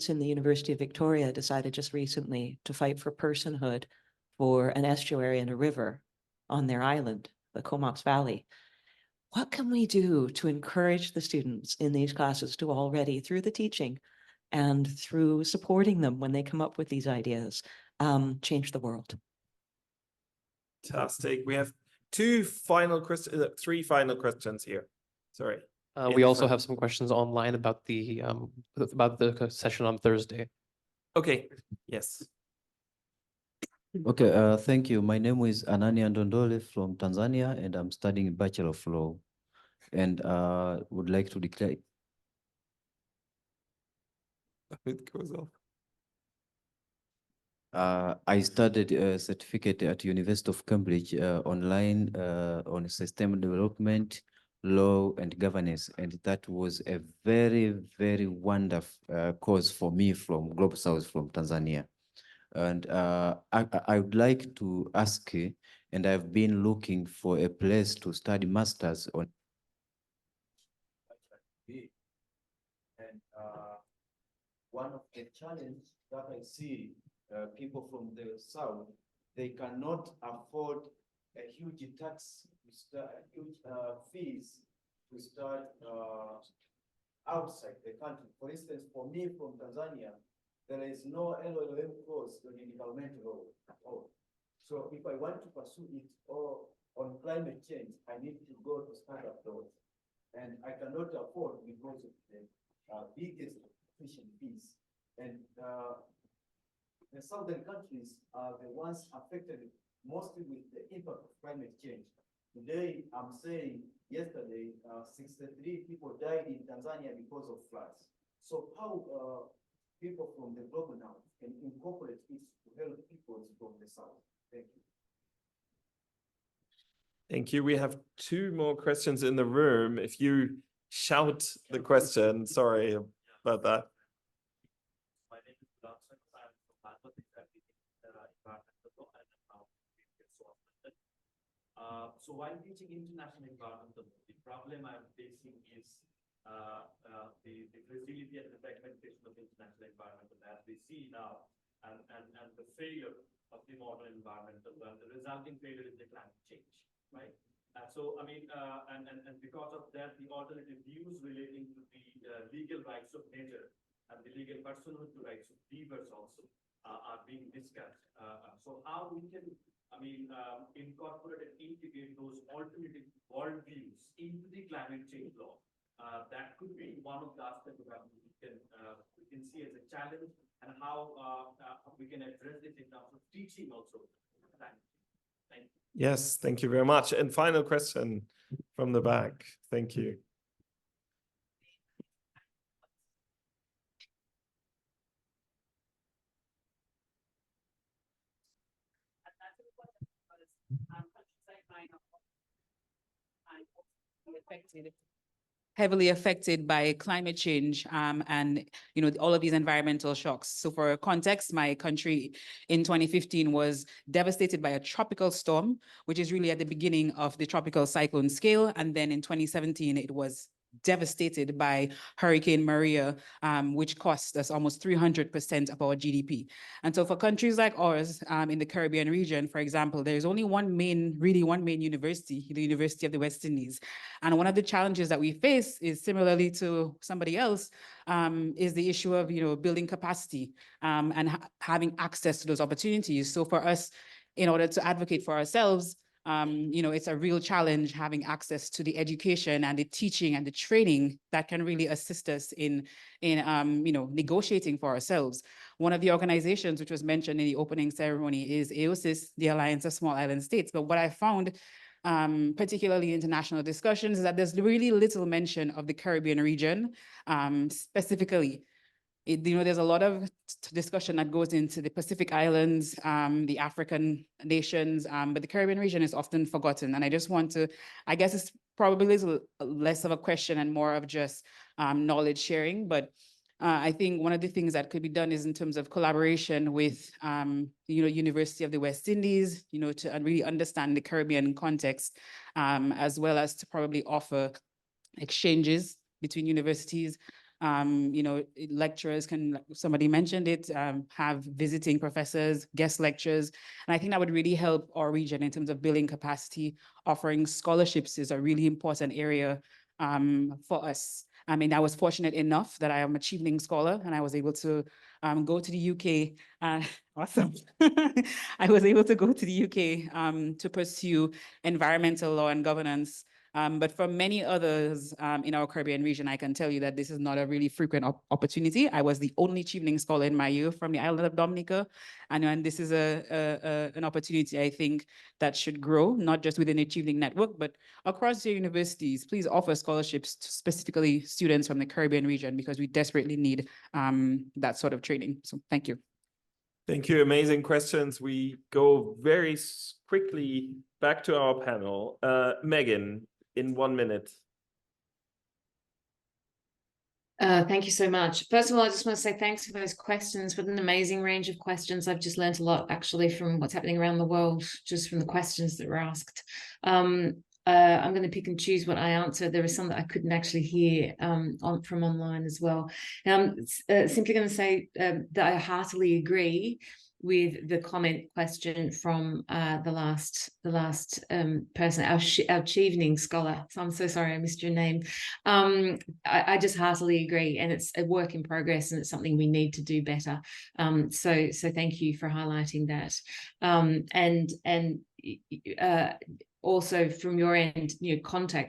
in the University of Victoria decided just recently to fight for personhood for an estuary and a river on their island, the Comox Valley. What can we do to encourage the students in these classes to already, through the teaching and through supporting them when they come up with these ideas, change the world? Fantastic. We have three final questions here. Sorry. We also have some questions online about the session on Thursday. Okay. Yes. Okay, thank you. My name is Anania Ndondole from Tanzania, and I'm studying Bachelor of Law, and would like to declare. It goes off. I studied a certificate at University of Cambridge online on system development, law, and governance, and that was a very, very wonderful course for me from Global South from Tanzania. And I would like to ask, and I've been looking for a place to study masters on. And one of the challenges that I see people from the South, they cannot afford a huge tax, huge fees to start outside the country. For instance, for me from Tanzania, there is no LLM course on environmental law at all. So if I want to pursue it or on climate change, I need to go to startup laws. And I cannot afford because of the biggest tuition fees. And the southern countries are the ones affected mostly with the impact of climate change. Today, I'm saying yesterday, 63 people died in Tanzania because of floods. So how people from the global now can incorporate it to help people from the south? Thank you. Thank you. We have two more questions in the room. If you shout the question, sorry about that. My name is Udoyen. I'm from Markus, environmental law and how so while teaching international environmental law, the problem I'm facing is the fragility and the fragmentation of international environmental as we see now, and the failure of the modern environmental law, and the resulting failure is the climate change, right? So I mean, and because of that, the alternative views relating to the legal rights of nature and the legal personhood rights of beavers also are being discussed. So how we can, I mean, incorporate and integrate those alternative worldviews into the climate change law. That could be one of the aspects that we can see as a challenge, and how we can address this in terms of teaching also. Thank you. Yes, thank you very much. And final question from the back. Thank you. heavily affected by climate change and all of these environmental shocks. So for context, my country in 2015 was devastated by a tropical storm, which is really at the beginning of the tropical cyclone scale. And then in 2017, it was devastated by Hurricane Maria, which cost us almost 300% of our GDP. And so for countries like ours in the Caribbean region, for example, there's only one main university, the University of the West Indies. And one of the challenges that we face is similarly to somebody else, is the issue of building capacity and having access to those opportunities. So for us, in order to advocate for ourselves, it's a real challenge having access to the education and the teaching and the training that can really assist us in negotiating for ourselves. One of the organizations which was mentioned in the opening ceremony is AOSIS, the Alliance of Small Island States. But what I found, particularly international discussions, is that there's really little mention of the Caribbean region specifically. There's a lot of discussion that goes into the Pacific Islands, the African nations, but the Caribbean region is often forgotten. And I just want to, I guess it's probably less of a question and more of just knowledge sharing. But I think one of the things that could be done is in terms of collaboration with, University of the West Indies, to really understand the Caribbean context, as well as to probably offer exchanges between universities. Lecturers can, somebody mentioned it, have visiting professors, guest lectures. And I think that would really help our region in terms of building capacity. Offering scholarships is a really important area for us. I mean, I was fortunate enough that I am a Chevening scholar and I was able to go to the UK. Awesome. I was able to go to the UK to pursue environmental law and governance. But for many others in our Caribbean region, I can tell you that this is not a really frequent opportunity. I was the only Chevening scholar in my year from the island of Dominica. And this is an opportunity, I think, that should grow, not just within the Chevening network, but across your universities. Please offer scholarships to specifically students from the Caribbean region, because we desperately need that sort of training. So thank you. Thank you. Amazing questions. We go very quickly back to our panel. Megan, in 1 minute. Thank you so much. First of all, I just want to say thanks for those questions. What an amazing range of questions. I've just learned a lot actually from what's happening around the world, just from the questions that were asked. I'm going to pick and choose what I answer. There are some that I couldn't actually hear from online as well. Simply going to say that I heartily agree with the comment question from the last person, our Chevening scholar. So I'm so sorry I missed your name. I just heartily agree, and it's a work in progress, and it's something we need to do better. So thank you for highlighting that. Also from your end,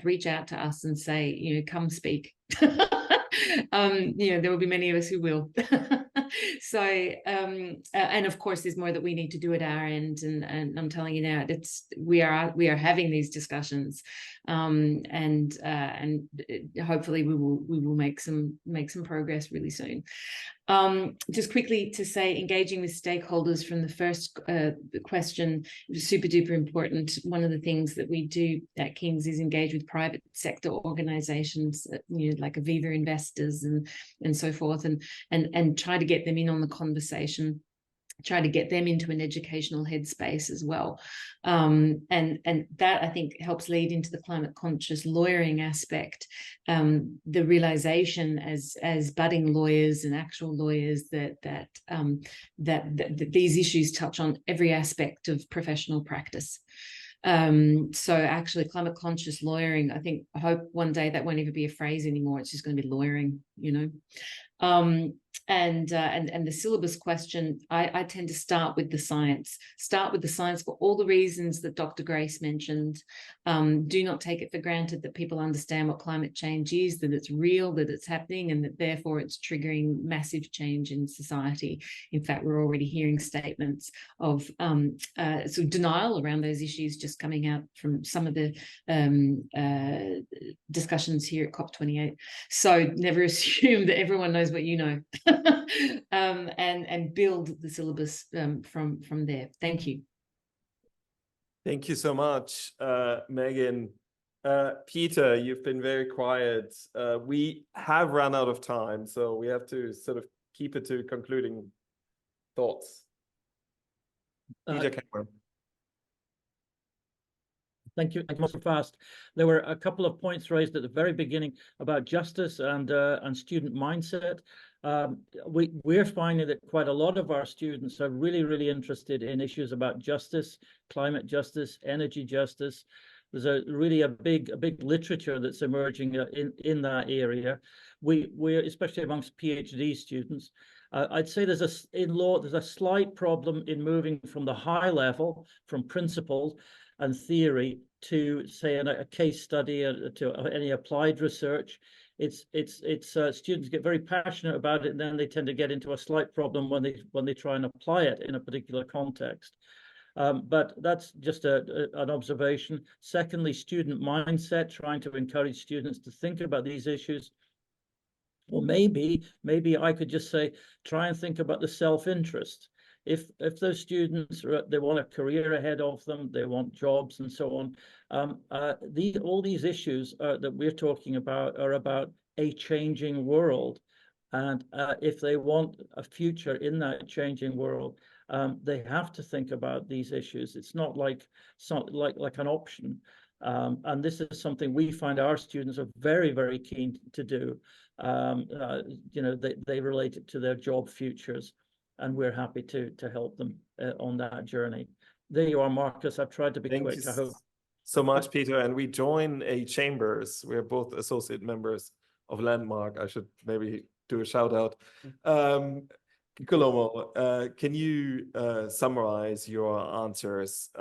reach out to us and say, come speak. There will be many of us who will. So, and of course, there's more that we need to do at our end. And I'm telling you now, we are having these discussions, and hopefully we will make some progress really soon. Just quickly to say, engaging with stakeholders from the first question was super duper important. One of the things that we do at King's is engage with private sector organizations, like Aviva Investors and so forth, and try to get them in on the conversation, try to get them into an educational headspace as well. And that, I think, helps lead into the climate conscious lawyering aspect, the realization as budding lawyers and actual lawyers that these issues touch on every aspect of professional practice. So actually climate conscious lawyering, I hope one day that won't even be a phrase anymore. It's just going to be lawyering, And the syllabus question, I tend to start with the science. Start with the science for all the reasons that Dr. Grace mentioned. Do not take it for granted that people understand what climate change is, that it's real, that it's happening, and that therefore it's triggering massive change in society. In fact, we're already hearing statements of sort of denial around those issues just coming out from some of the discussions here at COP28. So never assume that everyone knows what you know. And build the syllabus from there. Thank you. Thank you so much, Megan. Peter, you've been very quiet. We have run out of time, so we have to sort of keep it to concluding thoughts. Peter Cameron. Thank you. Thank you, fast. There were a couple of points raised at the very beginning about justice and student mindset. We're finding that quite a lot of our students are really interested in issues about justice, climate justice, energy justice. There's a big literature that's emerging in that area. We're especially amongst PhD students. I'd say in law there's a slight problem in moving from the high level, from principles and theory, to say a case study, to any applied research. Students get very passionate about it, and then they tend to get into a slight problem when they try and apply it in a particular context. But that's just an observation. Secondly, student mindset, trying to encourage students to think about these issues. Well, maybe I could just say, try and think about the self-interest. If those students, they want a career ahead of them, they want jobs and so on, all these issues that we're talking about are about a changing world. And if they want a future in that changing world, they have to think about these issues. It's not like an option. And this is something we find our students are very keen to do. They relate it to their job futures, and we're happy to help them on that journey. There you are, Markus. I've tried to be quick. I hope. So much, Peter. And we join a chambers. We're both associate members of Landmark. I should maybe do a shout out. Kikelomo, can you summarize your answers?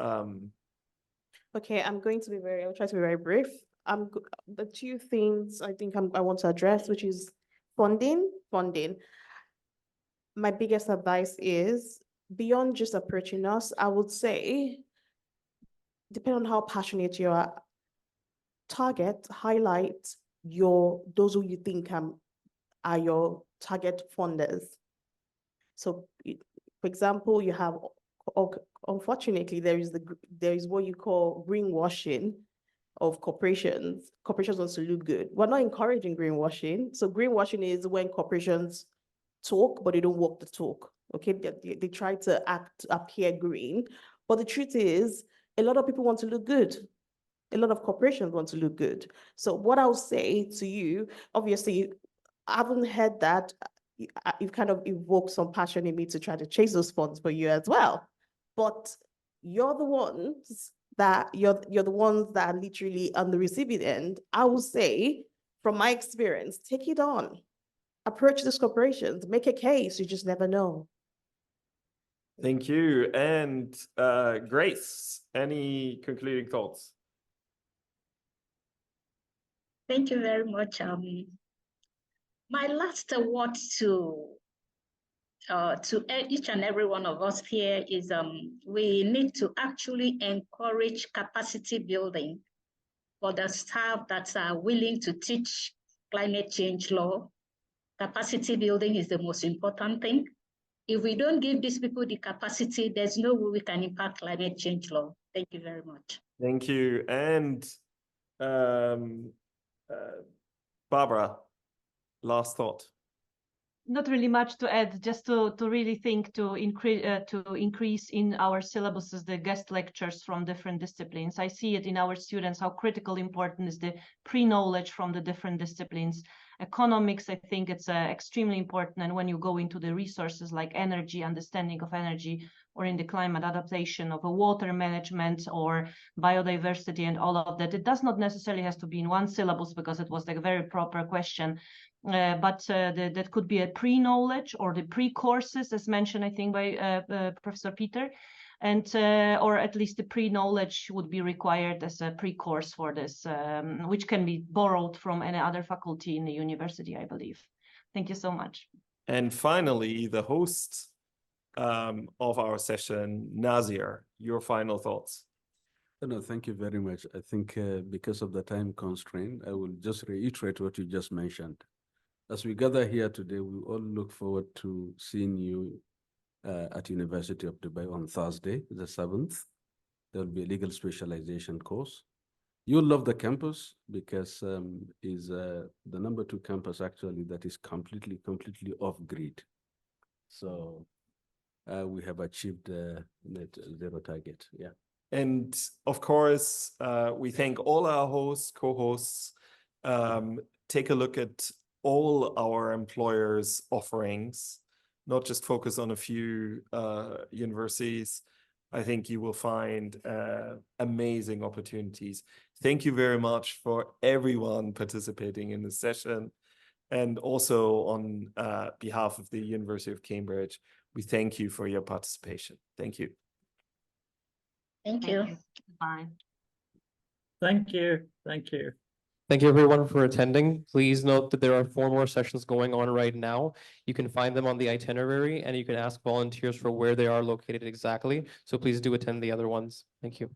Okay, I'll try to be very brief. The two things I think I want to address, which is funding. My biggest advice is, beyond just approaching us, I would say, depending on how passionate you are, highlight those who you think are your target funders. So, for example, you have, unfortunately, there is what you call greenwashing of corporations. Corporations want to look good. We're not encouraging greenwashing. So greenwashing is when corporations talk, but they don't walk the talk. Okay, they try to appear green, but the truth is, a lot of people want to look good. A lot of corporations want to look good. So what I'll say to you, obviously, I haven't heard that. You've kind of evoked some passion in me to try to chase those funds for you as well. But you're the ones that are literally on the receiving end. I will say, from my experience, take it on. Approach these corporations, make a case, you just never know. Thank you. And Grace, any concluding thoughts? Thank you very much. My last word to each and every one of us here is we need to actually encourage capacity building for the staff that are willing to teach climate change law. Capacity building is the most important thing. If we don't give these people the capacity, there's no way we can impact climate change law. Thank you very much. Thank you. And Barbara, last thought. Not really much to add, just to really think to increase in our syllabuses the guest lectures from different disciplines. I see it in our students how critical important is the pre-knowledge from the different disciplines. Economics, I think it's extremely important, and when you go into the resources like energy, understanding of energy, or in the climate adaptation of a water management or biodiversity and all of that, it does not necessarily has to be in one syllabus because it was like a very proper question. But that could be a pre-knowledge or the pre-courses, as mentioned, I think, by Professor Peter, and or at least the pre-knowledge would be required as a pre-course for this, which can be borrowed from any other faculty in the university, I believe. Thank you so much. And finally, the host of our session, Nazir, your final thoughts. No, thank you very much. I think because of the time constraint, I will just reiterate what you just mentioned. As we gather here today, we all look forward to seeing you at University of Dubai on Thursday, the 7th. There will be a legal specialization course. You'll love the campus because is the #2 campus actually that is completely off grid. So we have achieved net zero target. Yeah. And of course, we thank all our hosts, co-hosts. Take a look at all our employers' offerings, not just focus on a few universities. I think you will find amazing opportunities. Thank you very much for everyone participating in this session. And also on behalf of the University of Cambridge, we thank you for your participation. Thank you. Thank you. Bye. Thank you. Thank you. Thank you everyone for attending. Please note that there are 4 more sessions going on right now. You can find them on the itinerary and you can ask volunteers for where they are located exactly. So please do attend the other ones. Thank you.